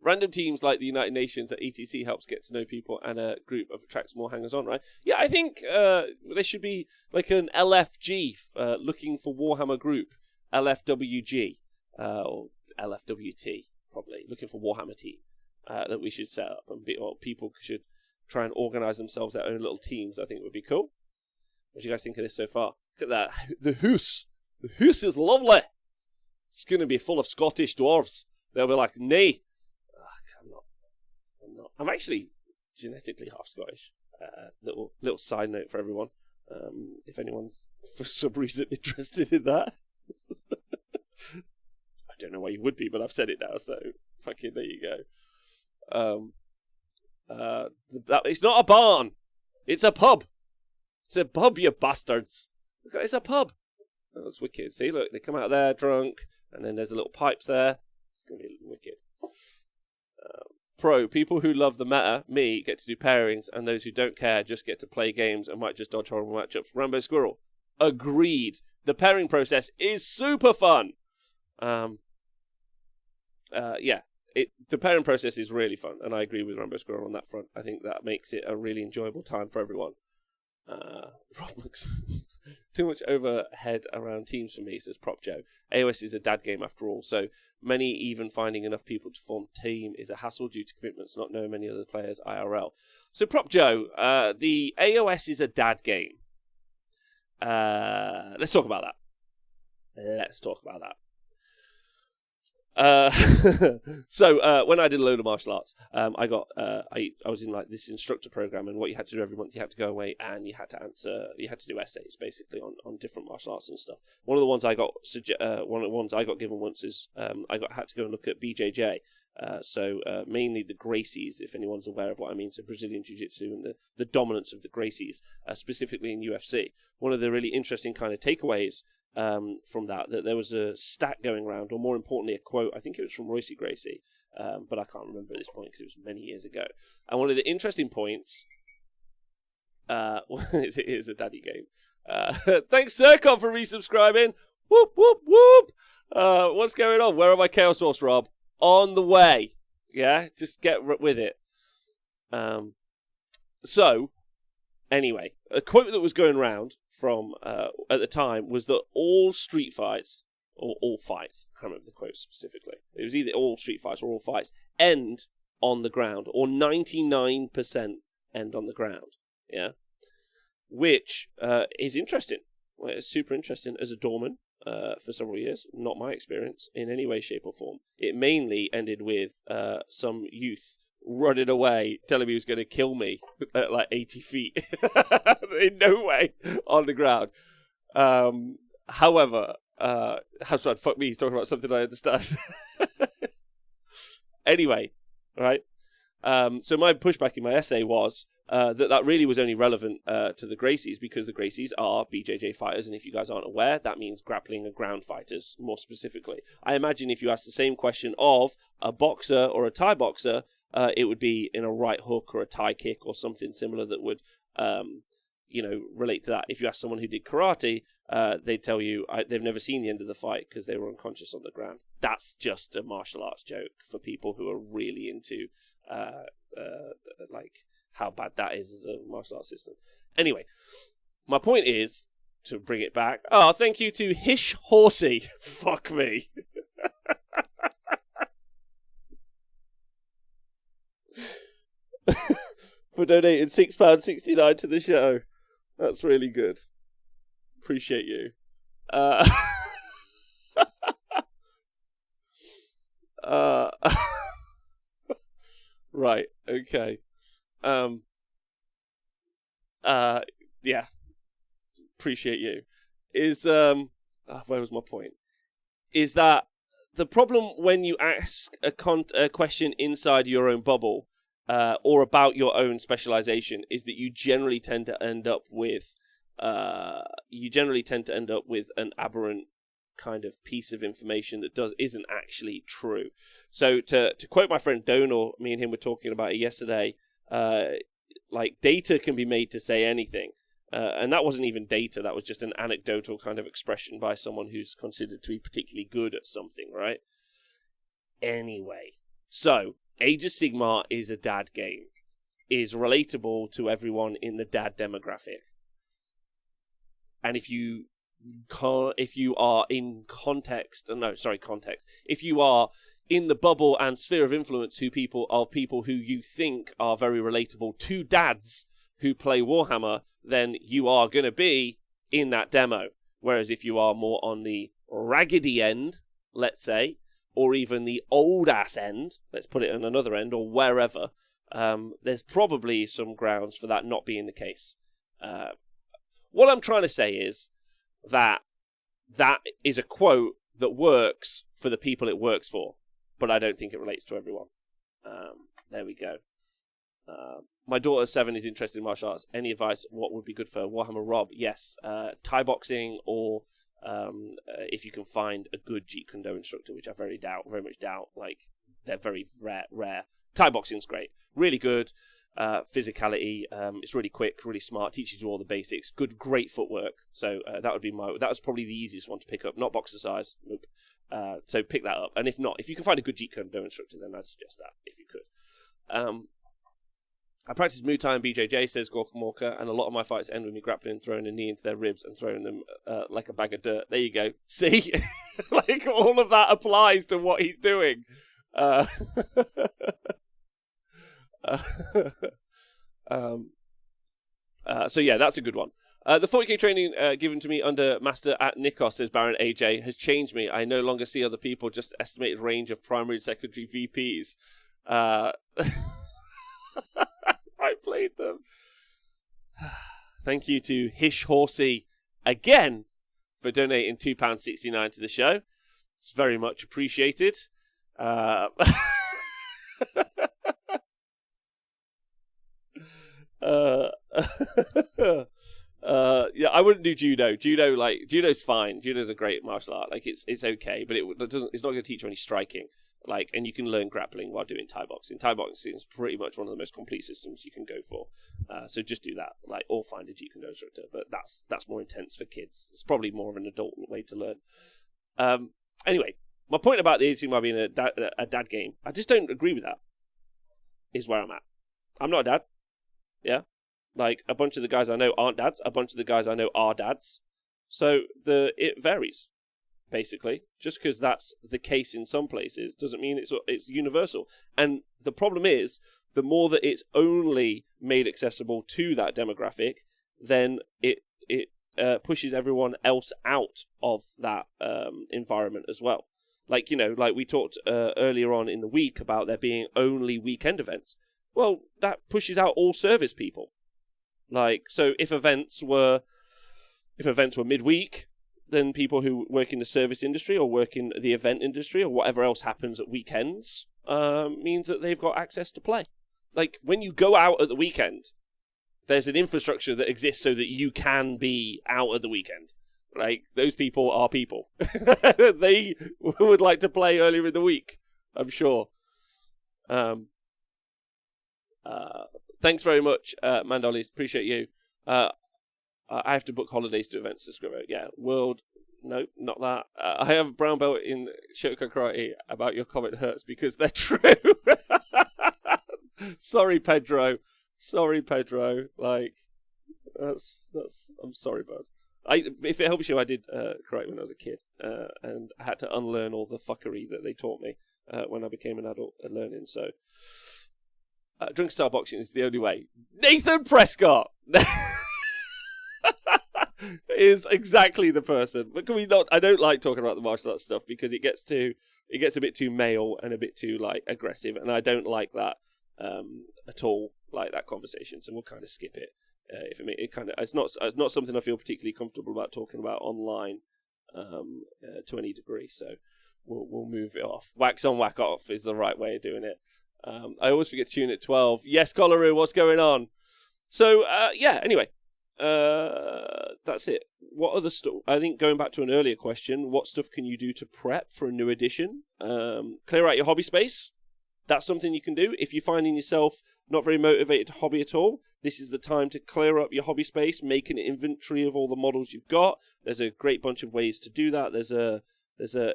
Random teams like the United Nations at ETC helps get to know people and a group of attracts more hangers-on, right? Yeah, I think there should be like an LFG, looking for Warhammer group, LFWG, or LFWT, probably, looking for Warhammer team, that we should set up. Or people should try and organise themselves their own little teams. I think it would be cool. What do you guys think of this so far? Look at that. The hoose. The hoose is lovely. It's going to be full of Scottish dwarves. They'll be like, nay. I'm not. I'm actually genetically half Scottish. Little side note for everyone. If anyone's for some reason interested in that. I don't know why you would be, but I've said it now, so fucking there you go. It's not a barn. It's a pub. It's a pub, you bastards. It's a pub. That looks wicked. See, look, they come out there drunk, and then there's a little pipes there. It's going to be wicked. Pro, people who love the meta, me, get to do pairings, and those who don't care just get to play games and might just dodge horrible matchups. Rambo Squirrel. Agreed. The pairing process is super fun. The pairing process is really fun, and I agree with Rambo Squirrel on that front. I think that makes it a really enjoyable time for everyone. Rob too much overhead around teams for me, says Prop Joe. AOS is a dad game after all, so many even finding enough people to form a team is a hassle due to commitments, not knowing many other players IRL. So Prop Joe, the AOS is a dad game. Let's talk about that. So when I did a load of martial arts, I was in like this instructor program, and what you had to do every month, you had to go away and you had to do essays basically on different martial arts and stuff. One of the ones I got given once is had to go and look at BJJ. Mainly the Gracies, if anyone's aware of what I mean, so Brazilian Jiu-Jitsu and the dominance of the Gracies, specifically in UFC. One of the really interesting kind of takeaways from that there was a stat going around, or more importantly a quote, I think it was from Royce Gracie, but I can't remember at this point because it was many years ago. And one of the interesting points, it is a daddy game. Thanks Sircon for resubscribing. Whoop whoop whoop. What's going on? Where are my Chaos Dwarfs, Rob? On the way. Yeah, just get with it. So anyway, a quote that was going around from at the time was that all street fights, or all fights, I can't remember the quote specifically, it was either all street fights or all fights, end on the ground, or 99% end on the ground, yeah? Which is interesting. Well, it's super interesting as a doorman for several years, not my experience in any way, shape or form. It mainly ended with some youth running away, telling me he was going to kill me at like 80 feet. In no way on the ground. However, houseman, fuck me, he's talking about something I understand. Anyway, right? So my pushback in my essay was that really was only relevant to the Gracies, because the Gracies are BJJ fighters, and if you guys aren't aware, that means grappling and ground fighters, more specifically. I imagine if you ask the same question of a boxer or a Thai boxer, it would be in a right hook or a Thai kick or something similar that would, relate to that. If you ask someone who did karate, they'd tell you they've never seen the end of the fight because they were unconscious on the ground. That's just a martial arts joke for people who are really into like how bad that is as a martial arts system. Anyway, my point is to bring it back. Oh, thank you to Hish Horsey. Fuck me. For donating £6.69 to the show. That's really good. Appreciate you. Right, okay. Yeah. Appreciate you. Where was my point? Is that the problem when you ask a question inside your own bubble, or about your own specialization, is that you generally tend to end up with an aberrant kind of piece of information that isn't actually true. So to quote my friend Donal, me and him were talking about it yesterday, like data can be made to say anything. And that wasn't even data, that was just an anecdotal kind of expression by someone who's considered to be particularly good at something, right? Anyway, so Age of Sigmar is a dad game, is relatable to everyone in the dad demographic. And if you are in context, if you are in the bubble and sphere of influence of people who you think are very relatable to dads who play Warhammer, then you are going to be in that demo. Whereas if you are more on the raggedy end, let's say, or even the old-ass end, let's put it on another end, or wherever, there's probably some grounds for that not being the case. What I'm trying to say is that is a quote that works for the people it works for, but I don't think it relates to everyone. There we go. My daughter 7 is interested in martial arts. Any advice? What would be good for Warhammer? Rob? Yes. Thai boxing, or if you can find a good Jeet Kune Do instructor, which I very much doubt. Like, they're very rare. Thai boxing's great. Really good. Physicality. It's really quick, really smart. Teaches you all the basics. Great footwork. So that was probably the easiest one to pick up. Not boxer size. Nope. So pick that up. And if not, if you can find a good Jeet Kune Do instructor, then I'd suggest that if you could. I practice Muay Thai and BJJ, says Gorkamorka, and a lot of my fights end with me grappling, throwing a knee into their ribs and throwing them like a bag of dirt. There you go. See? Like, all of that applies to what he's doing. So yeah, that's a good one. The 40k training given to me under Master at Nikos, says Baron AJ, has changed me. I no longer see other people, just estimated range of primary and secondary VPs. I played them. Thank you to Hish Horsey again for donating £2.69 to the show. It's very much appreciated. Yeah, I wouldn't do judo. Judo's fine. Judo's a great martial art. Like, it's okay, but it's not going to teach you any striking. Like, and you can learn grappling while doing Thai boxing. Thai boxing is pretty much one of the most complete systems you can go for. So just do that. Like, or find a Jeet Kune Do instructor. But that's more intense for kids. It's probably more of an adult way to learn. Anyway, my point about the 18 being a dad game, I just don't agree with that. Is where I'm at. I'm not a dad. Yeah. Like, a bunch of the guys I know aren't dads. A bunch of the guys I know are dads. So it varies. Basically, just because that's the case in some places doesn't mean it's universal. And the problem is, the more that it's only made accessible to that demographic, then it pushes everyone else out of that environment as well. Like, you know, like we talked earlier on in the week about there being only weekend events. Well, that pushes out all service people. Like, so if events were midweek, then people who work in the service industry or work in the event industry or whatever else happens at weekends means that they've got access to play. Like, when you go out at the weekend, there's an infrastructure that exists so that you can be out at the weekend. Like, those people are people. They would like to play earlier in the week, I'm sure. Thanks very much, Mandolis. Appreciate you. I have to book holidays to events to script. Yeah, no, not that. I have a brown belt in Shotokan Karate. About your comment hurts because they're true. Sorry, Pedro. Like, that's. I'm sorry, bud. If it helps you, I did karate when I was a kid, and I had to unlearn all the fuckery that they taught me when I became an adult learning. So, drunk style boxing is the only way. Nathan Prescott. Is exactly the person. But can we not? I don't like talking about the martial arts stuff because it gets a bit too male and a bit too like aggressive, and I don't like that at all. Like that conversation, so we'll kind of skip it. It's not something I feel particularly comfortable about talking about online to any degree. So we'll move it off. Wax on, whack off is the right way of doing it. I always forget to tune at 12. Yes, Collaroo, what's going on? So yeah. Anyway. That's it. What other stuff? I think going back to an earlier question, what stuff can you do to prep for a new edition? Clear out your hobby space. That's something you can do. If you're finding yourself not very motivated to hobby at all, this is the time to clear up your hobby space, make an inventory of all the models you've got. There's a great bunch of ways to do that. There's a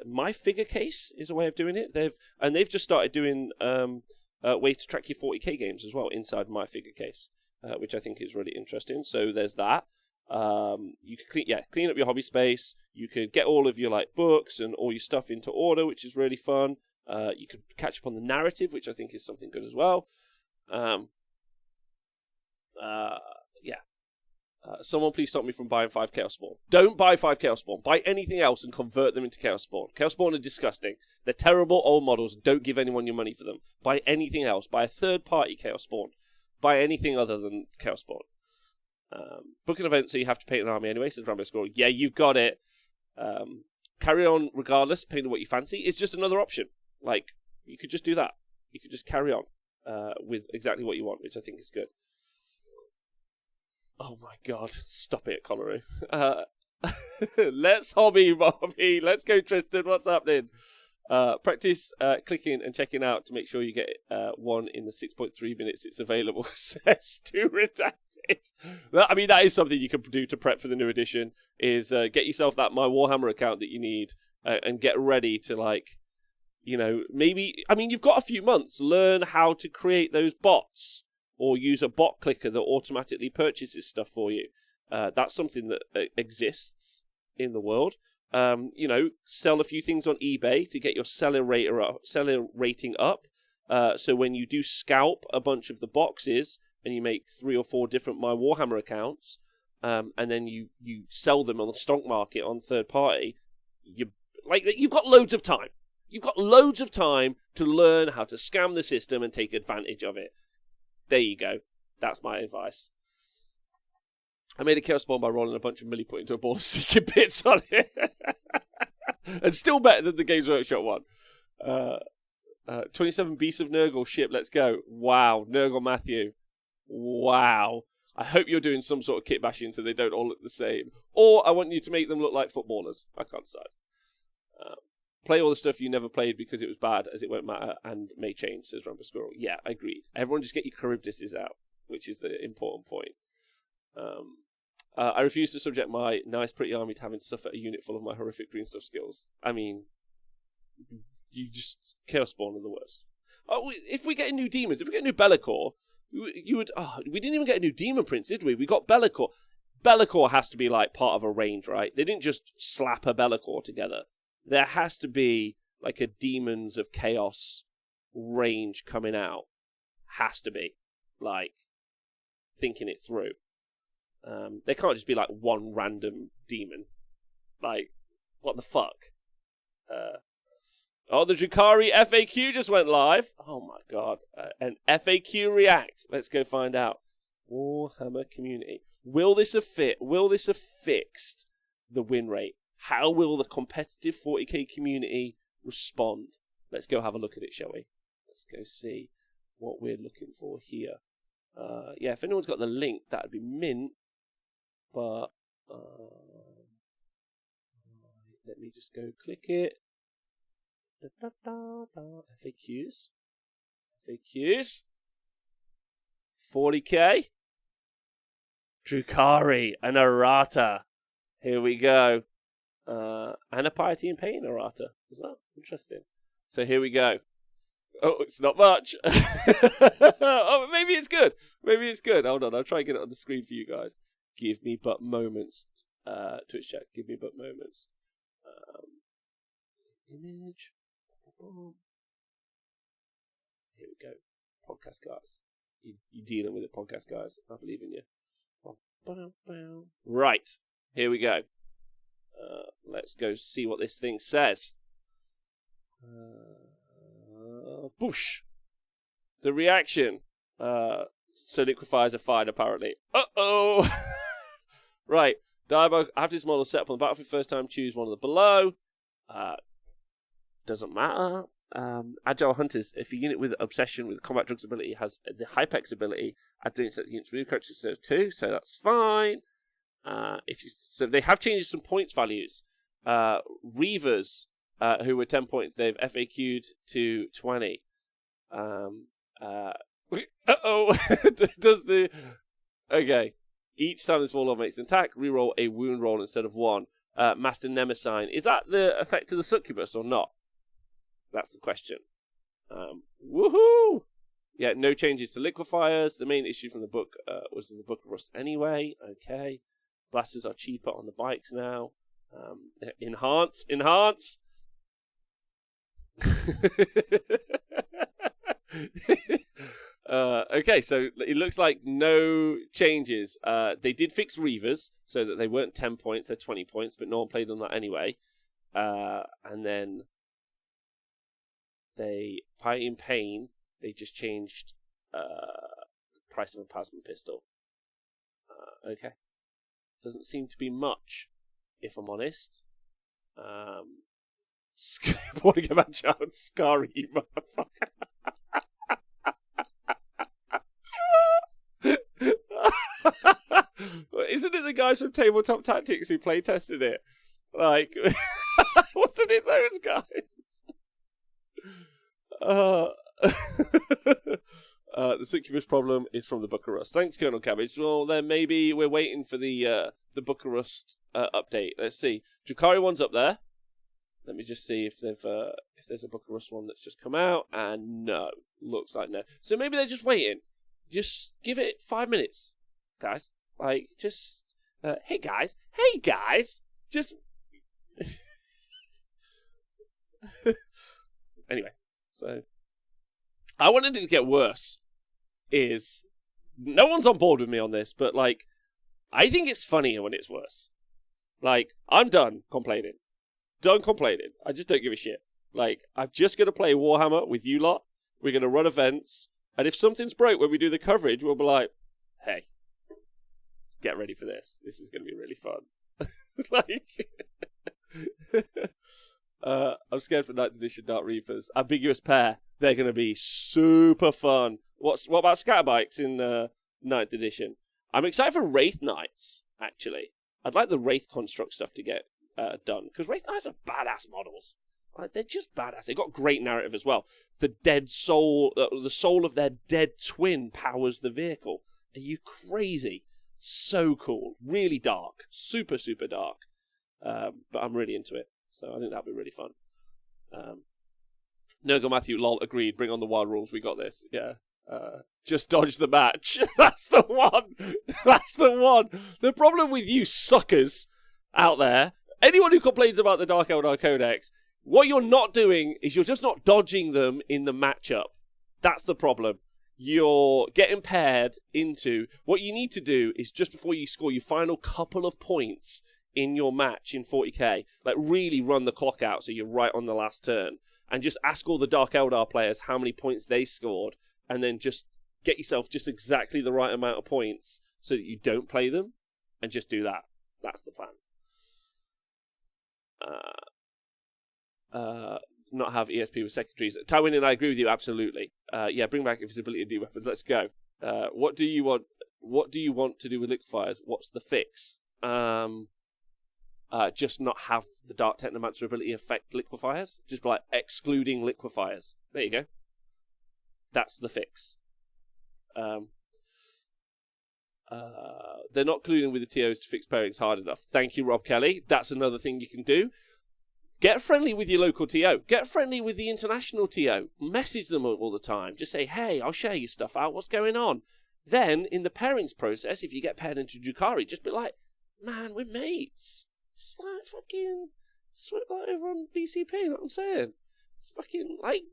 My Figure Case is a way of doing it. They've just started doing ways to track your 40k games as well inside My Figure Case. Which I think is really interesting. So there's that. You could clean up your hobby space. You could get all of your like books and all your stuff into order, which is really fun. You could catch up on the narrative, which I think is something good as well. Someone please stop me from buying 5 Chaos Spawn. Don't buy 5 Chaos Spawn. Buy anything else and convert them into Chaos Spawn. Chaos Spawn are disgusting. They're terrible old models. Don't give anyone your money for them. Buy anything else. Buy a third-party Chaos Spawn. Buy anything other than Chaos Spawn. Book an event so you have to paint an army anyway, says Rambo Score. Yeah, you've got it. Carry on regardless, paint what you fancy. It's just another option. Like, you could just do that. You could just carry on with exactly what you want, which I think is good. Oh my god. Stop it, Collaroo. Let's hobby, Bobby. Let's go, Tristan. What's happening? Practice clicking and checking out to make sure you get one in the 6.3 minutes it's available, says Stu Redacted. I mean, that is something you can do to prep for the new edition, is get yourself that My Warhammer account that you need and get ready to, like, you know, maybe, I mean, you've got a few months. Learn how to create those bots. or use a bot clicker that automatically purchases stuff for you. That's something that exists in the world. You know, sell a few things on eBay to get your seller rating up. So when you do scalp a bunch of the boxes and you make 3 or 4 different My Warhammer accounts, and then you sell them on the stock market on third party, you've got loads of time. You've got loads of time to learn how to scam the system and take advantage of it. There you go. That's my advice. I made a chaos bomb by rolling a bunch of milli put into a ball of sticky bits on it. And still better than the Games Workshop one. 27 Beasts of Nurgle ship, let's go. Wow, Nurgle Matthew. Wow. I hope you're doing some sort of kit bashing so they don't all look the same. Or I want you to make them look like footballers. I can't decide. Play all the stuff you never played because it was bad, as it won't matter and may change, says Rumper Squirrel. Yeah, agreed. Everyone just get your Charybdises out, which is the important point. I refuse to subject my nice, pretty army to having to suffer a unit full of my horrific green stuff skills. I mean, you just Chaos Spawn are the worst. Oh, if we get new demons, if we get new Bellicor, you would. Oh, we didn't even get a new Demon Prince, did we? We got Bellicor. Bellicor has to be like part of a range, right? They didn't just slap a Bellicor together. There has to be like a Demons of Chaos range coming out. Has to be. Like, thinking it through. They can't just be like one random demon. Like, what the fuck? Oh, the Drukhari FAQ just went live. Oh my god. An FAQ React. Let's go find out. Warhammer community. Will this have fixed the win rate? How will the competitive 40k community respond? Let's go have a look at it, shall we? Let's go see what we're looking for here. Yeah, if anyone's got the link, that would be mint. But let me just go click it. FAQs. 40k. Drukhari, an errata. Here we go. And a Piety and Pain errata as well. Interesting. So here we go. Oh, it's not much. Oh, maybe it's good. Maybe it's good. Hold on, I'll try and get it on the screen for you guys. Give me but moments. Twitch chat, give me but moments. Image. Here we go. Podcast guys. You're dealing with it, podcast guys. I believe in you. Right. Here we go. Let's go see what this thing says. Boosh. The reaction. So liquefiers are fired, apparently. Uh-oh! Right. Diabo, after this model set up on the battlefield first time, choose one of the below. Doesn't matter. Agile Hunters, if a unit with Obsession with Combat Drugs ability has the Hypex ability, add doing set units with characters instead of 2, so that's fine. So they have changed some points values. Reavers, who were 10 points, they've FAQ'd to 20. Okay. Each time this warlord makes an attack, reroll a wound roll instead of 1. Master Nemesine. Is that the effect of the succubus or not? That's the question. Woohoo! Yeah, no changes to liquefiers. The main issue from the book was the Book of Rust anyway. Okay. Blasters are cheaper on the bikes now. Enhance. Okay, so it looks like no changes. They did fix Reavers so that they weren't 10 points, they're 20 points, but no one played on that anyway. And then they, Piety and Pain, they just changed the price of a plasma pistol. Okay. Doesn't seem to be much, if I'm honest. Warning about child Scary, you motherfucker. Isn't it the guys from Tabletop Tactics who play tested it? Like, wasn't it those guys? The succubus problem is from the Book of Rust. Thanks, Colonel Cabbage. Well, then maybe we're waiting for the Book of Rust update. Let's see. Drukhari one's up there. Let me just see if there's a Book of Rust one that's just come out. And no, looks like no. So maybe they're just waiting. Just give it 5 minutes, guys. Like, just, hey guys, just. Anyway, so I wanted it to get worse. Is no one's on board with me on this, but like, I think it's funnier when it's worse. Like, I'm done complaining. I just don't give a shit. Like, I'm just gonna play Warhammer with you lot. We're gonna run events, and if something's broke when we do the coverage, we'll be like, hey, get ready for this. This is gonna be really fun. Like, I'm scared for 9th edition Dark Reapers. Ambiguous Pair. They're gonna be super fun. What about Scatterbikes in 9th edition? I'm excited for Wraith Knights, actually. I'd like the Wraith construct stuff to get done, because Wraith Knights are badass models. Like, they're just badass. They've got great narrative as well. The dead soul, the soul of their dead twin powers the vehicle. Are you crazy? So cool. Really dark. Super, super dark. But I'm really into it. So I think that'll be really fun. Nergal Matthew, lol, agreed. Bring on the wild rules. We got this. Yeah. Just dodge the match. That's the one. That's the one. The problem with you suckers out there, anyone who complains about the Dark Eldar Codex, what you're not doing is you're just not dodging them in the matchup. That's the problem. You're getting paired into... What you need to do is just before you score your final couple of points in your match in 40k, like really run the clock out so you're right on the last turn, and just ask all the Dark Eldar players how many points they scored, and then just get yourself just exactly the right amount of points so that you don't play them, and just do that. That's the plan. Not have ESP with secondaries. Tywin and I agree with you absolutely. Yeah, bring back invisibility and D-weapons. Let's go. What do you want? What do you want to do with liquefiers? What's the fix? Just not have the Dark Technomancer ability affect liquefiers. Just be like excluding liquefiers. There you go. That's the fix. They're not colluding with the TOs to fix pairings hard enough. Thank you, Rob Kelly. That's another thing you can do. Get friendly with your local TO. Get friendly with the international TO. Message them all the time. Just say, hey, I'll share your stuff out. What's going on? Then, in the pairings process, if you get paired into Drukhari, just be like, man, we're mates. Just like fucking sweat like over on BCP, you know what I'm saying? It's fucking, like,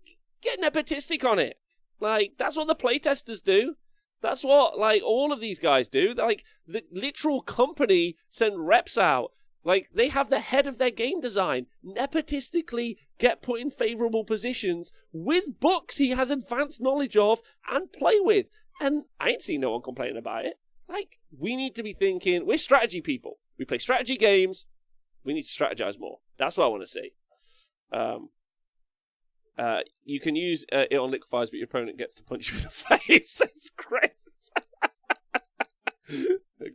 get nepotistic on it. Like, that's what the playtesters do. That's what, like, all of these guys do. Like, the literal company send reps out. Like, they have the head of their game design nepotistically get put in favourable positions with books he has advanced knowledge of and play with. And I ain't seen no one complaining about it. Like, we need to be thinking, we're strategy people. We play strategy games. We need to strategize more. That's what I want to see. You can use it on liquefiers, but your opponent gets to punch you in the face. It's Chris.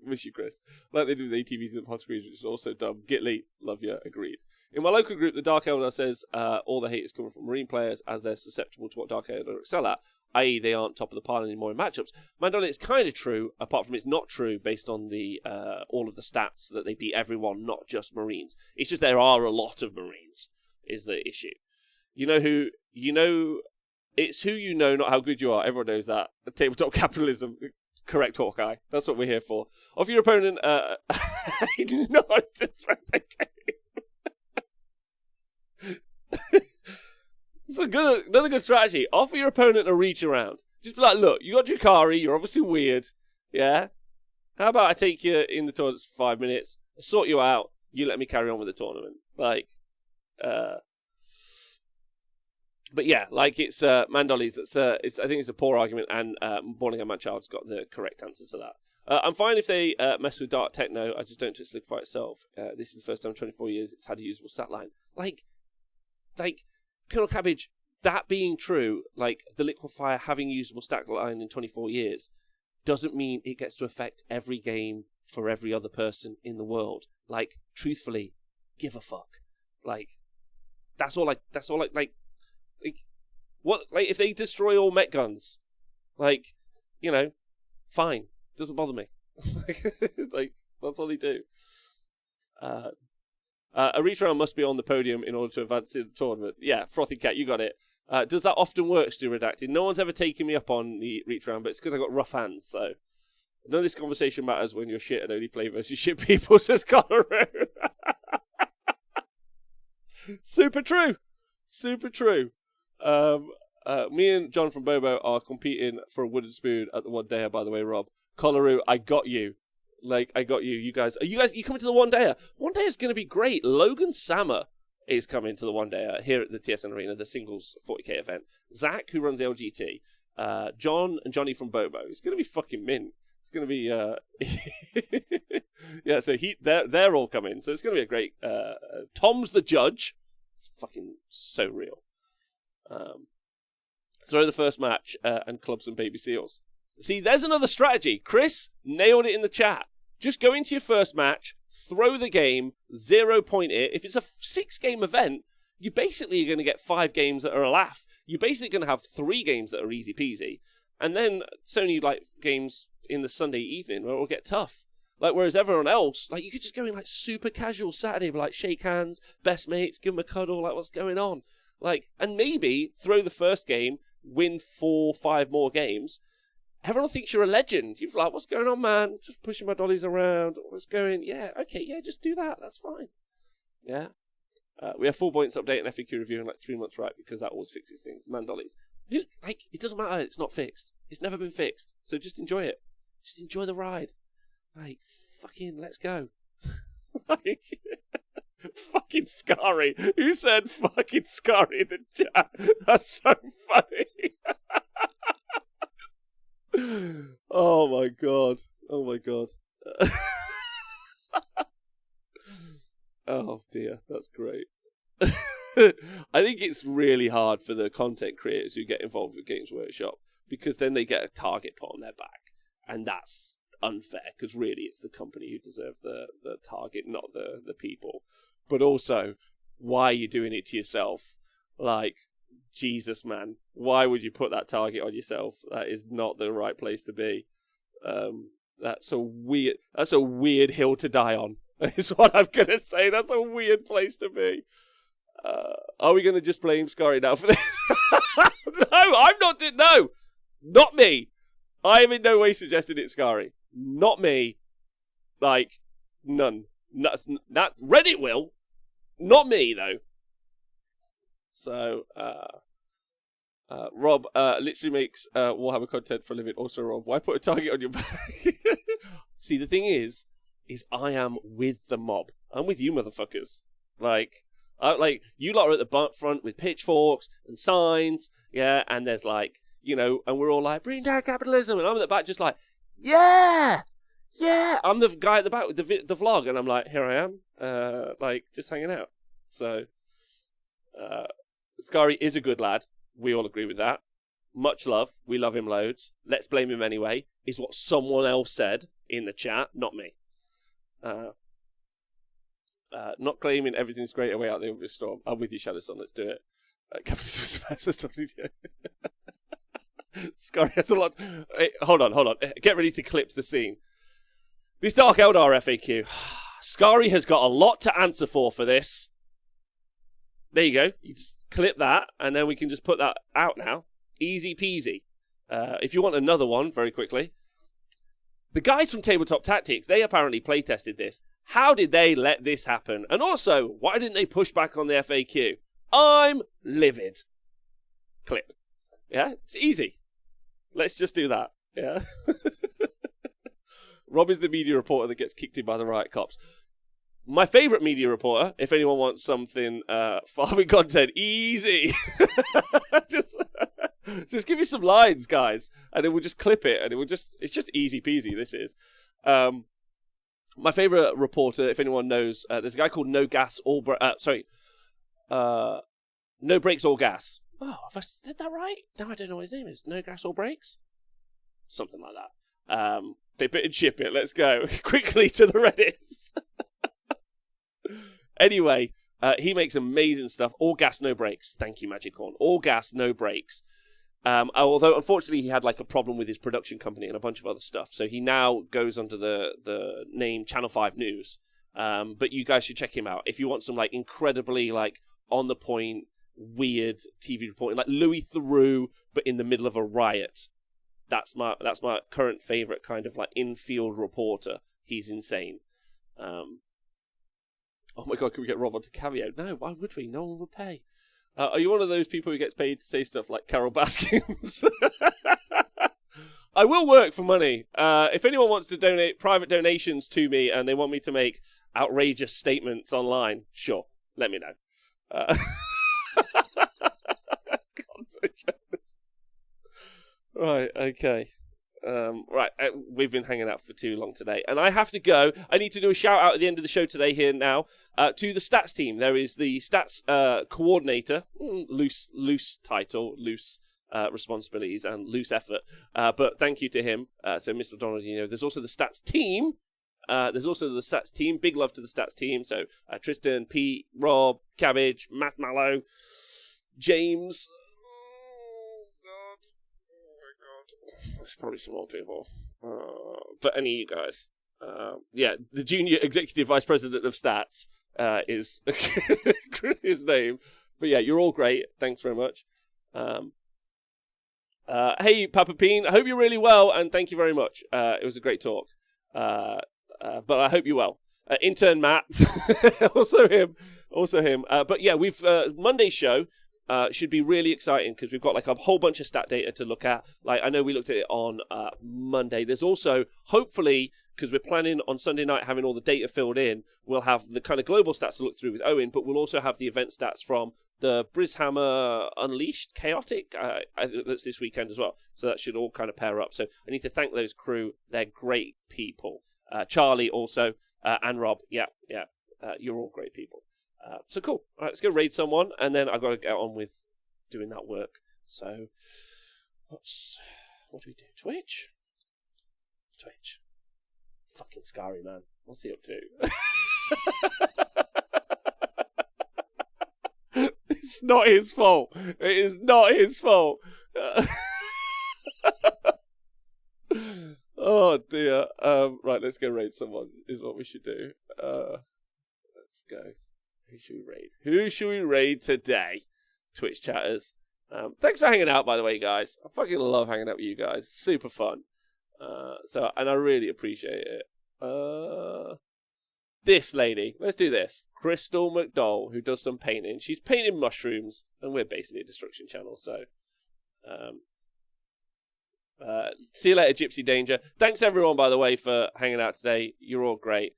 Miss you, Chris. Like they do with ATVs and pod screens, which is also dumb. Gitly, love you, agreed. In my local group, the Dark Eldar says all the hate is coming from Marine players as they're susceptible to what Dark Eldar excel at, i.e. they aren't top of the pile anymore in matchups. Mandela, it's kind of true, apart from it's not true based on the all of the stats that they beat everyone, not just Marines. It's just there are a lot of Marines, is the issue. It's who you know, not how good you are. Everyone knows that. Tabletop capitalism. Correct, Hawkeye. That's what we're here for. Offer your opponent I didn't know how to throw the game. It's another good strategy. Offer your opponent a reach around. Just be like, look, you got Drukhari, you're obviously weird. Yeah? How about I take you in the tournament for 5 minutes, sort you out, you let me carry on with the tournament. Like, but yeah, like it's Mandolli's. I think it's a poor argument, and Borningham Manchild's got the correct answer to that. I'm fine if they mess with Dark Techno. I just don't touch Liquefy itself. This is the first time in 24 years it's had a usable stat line. Like Colonel Cabbage. That being true, like the Liquefier having a usable stat line in 24 years, doesn't mean it gets to affect every game for every other person in the world. Like, truthfully, give a fuck. Like, that's all. Like, what? Like, if they destroy all mech guns, like, fine, doesn't bother me. Like, that's all they do. A reach round must be on the podium in order to advance in the tournament. Yeah, Frothy Cat, you got it. Does that often work, Stu Redacted? No one's ever taken me up on the reach around, but it's because I got rough hands, so... None of this conversation matters when you're shit and only play versus shit people, says Colorado. Super true. Super true. Me and John from Bobo are competing for a wooden spoon at the one dayer, by the way, Rob. Colorado, I got you. Like, I got you. You coming to the one dayer? One dayer is going to be great. Logan Sammer is coming to the one dayer here at the TSN Arena, the singles 40k event. Zach, who runs the LGT, John and Johnny from Bobo. It's going to be fucking mint. It's going to be, yeah, so they're all coming. So it's going to be a great, Tom's the judge. It's fucking so real. Throw the first match and club some baby seals. See, there's another strategy. Chris nailed it in the chat. Just go into your first match, throw the game, 0 point it. If it's a 6-game event, you basically are going to get 5 games that are a laugh. You're basically going to have 3 games that are easy peasy. And then it's only like games in the Sunday evening where it'll get tough. Like, whereas everyone else, like, you could just go in like super casual Saturday, like shake hands, best mates, give them a cuddle, like, what's going on? Like, and maybe throw the first game, win 4, 5 more games. Everyone thinks you're a legend. You're like, what's going on, man? Just pushing my dollies around. What's going? Yeah, okay, yeah, just do that. That's fine. Yeah. We have 4 points update and FAQ review in like 3 months, right? Because that always fixes things. Man, dollies. Like, it doesn't matter. It's not fixed. It's never been fixed. So just enjoy it. Just enjoy the ride. Like, fucking, let's go. Like, fucking Scary. Who said fucking Scary in the chat? That's so funny. Oh my god. Oh my god. Oh dear, that's great. I think it's really hard for the content creators who get involved with Games Workshop, because then they get a target put on their back, and that's unfair, because really it's the company who deserve the target, not the people. But also, why are you doing it to yourself? Like, Jesus, man, why would you put that target on yourself? That is not the right place to be. That's a weird hill to die on. Is what I'm gonna say. That's a weird place to be. Are we gonna just blame Scary now for this? No, I'm not. No, not me. I am in no way suggesting it's Scary. Not me. Like, none. That Reddit will. Not me though. So, Rob literally makes Warhammer content for a living. Also, Rob, why put a target on your back? See, the thing is I am with the mob. I'm with you, motherfuckers. Like you lot are at the front with pitchforks and signs, yeah, and there's like, you know, and we're all like, bring down capitalism, and I'm at the back just like, yeah. I'm the guy at the back with the vlog, and I'm like, here I am, like, just hanging out. So, Scary is a good lad. We all agree with that. Much love. We love him loads. Let's blame him anyway, is what someone else said in the chat, not me. Not claiming everything's great away out there with the storm. I'm with you, Shadowson. Let's do it. Capitalism is Scary has a lot. Hey, hold on. Get ready to clip the scene. This Dark Eldar FAQ. Scary has got a lot to answer for this. There you go. You just clip that, and then we can just put that out now. Easy peasy. If you want another one, very quickly. The guys from Tabletop Tactics, they apparently playtested this. How did they let this happen? And also, why didn't they push back on the FAQ? I'm livid. Clip. Yeah, it's easy. Let's just do that. Yeah. Rob is the media reporter that gets kicked in by the riot cops. My favourite media reporter, if anyone wants something farming content, easy. Just give me some lines, guys, and it will just clip it, and it's just easy peasy, this is. My favourite reporter, if anyone knows, there's a guy called No Brakes All Gas. Oh, have I said that right? No, I don't know what his name is. No Gas All Brakes? Something like that. They bit and ship it. Let's go. Quickly to the Reddits. Anyway, he makes amazing stuff. All gas, no brakes. Thank you, Magic Horn. All gas, no brakes. Although, unfortunately, he had like a problem with his production company and a bunch of other stuff. So he now goes under the name Channel 5 News. But you guys should check him out. If you want some like incredibly like on the point, weird TV reporting, like Louis Theroux, but in the middle of a riot. That's my current favorite kind of like infield reporter. He's insane. Oh my god, can we get Rob onto Cameo? No, why would we? No one would pay. Are you one of those people who gets paid to say stuff like Carol Baskins? I will work for money. If anyone wants to donate private donations to me and they want me to make outrageous statements online, sure, let me know. God, so jealous. Right, okay. Right, we've been hanging out for too long today, and I have to go. I need to do a shout out at the end of the show today here now to the stats team. There is the stats coordinator, loose title, loose responsibilities, and loose effort. But thank you to him. So Mr. Donaldino. There's also the stats team. Big love to the stats team. So Tristan, Pete, Rob, Cabbage, Matt Mallow, James. There's probably some more people. But any of you guys. Yeah, the junior executive vice president of stats is his name. But yeah, you're all great. Thanks very much. Hey, Papa Peen, I hope you're really well, and thank you very much. It was a great talk. But I hope you're well. Intern Matt, also him. But yeah, we've Monday's show should be really exciting because we've got like a whole bunch of stat data to look at. Like I know we looked at it on Monday. There's also hopefully, because we're planning on Sunday night having all the data filled in, we'll have the kind of global stats to look through with Owen, but we'll also have the event stats from the Brishammer Unleashed Chaotic that's this weekend as well. So that should all kind of pair up. So I need to thank those crew. They're great people. Charlie also, and Rob. Yeah. You're all great people. So cool. All right, let's go raid someone, and then I've got to get on with doing that work. So what do we do? Twitch. Fucking Scary, man. What's he up to? It's not his fault. It is not his fault. Oh dear. Right, let's go raid someone is what we should do. Let's go. Who should we raid today? Twitch chatters. Thanks for hanging out, by the way, guys. I fucking love hanging out with you guys. Super fun. And I really appreciate it. This lady. Let's do this. Crystal McDowell, who does some painting. She's painting mushrooms, and we're basically a destruction channel, so... see you later, Gypsy Danger. Thanks, everyone, by the way, for hanging out today. You're all great.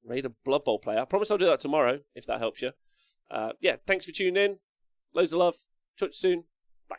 Raid a Blood Bowl player. I promise I'll do that tomorrow, if that helps you. Yeah, thanks for tuning in. Loads of love. Talk to you soon. Bye.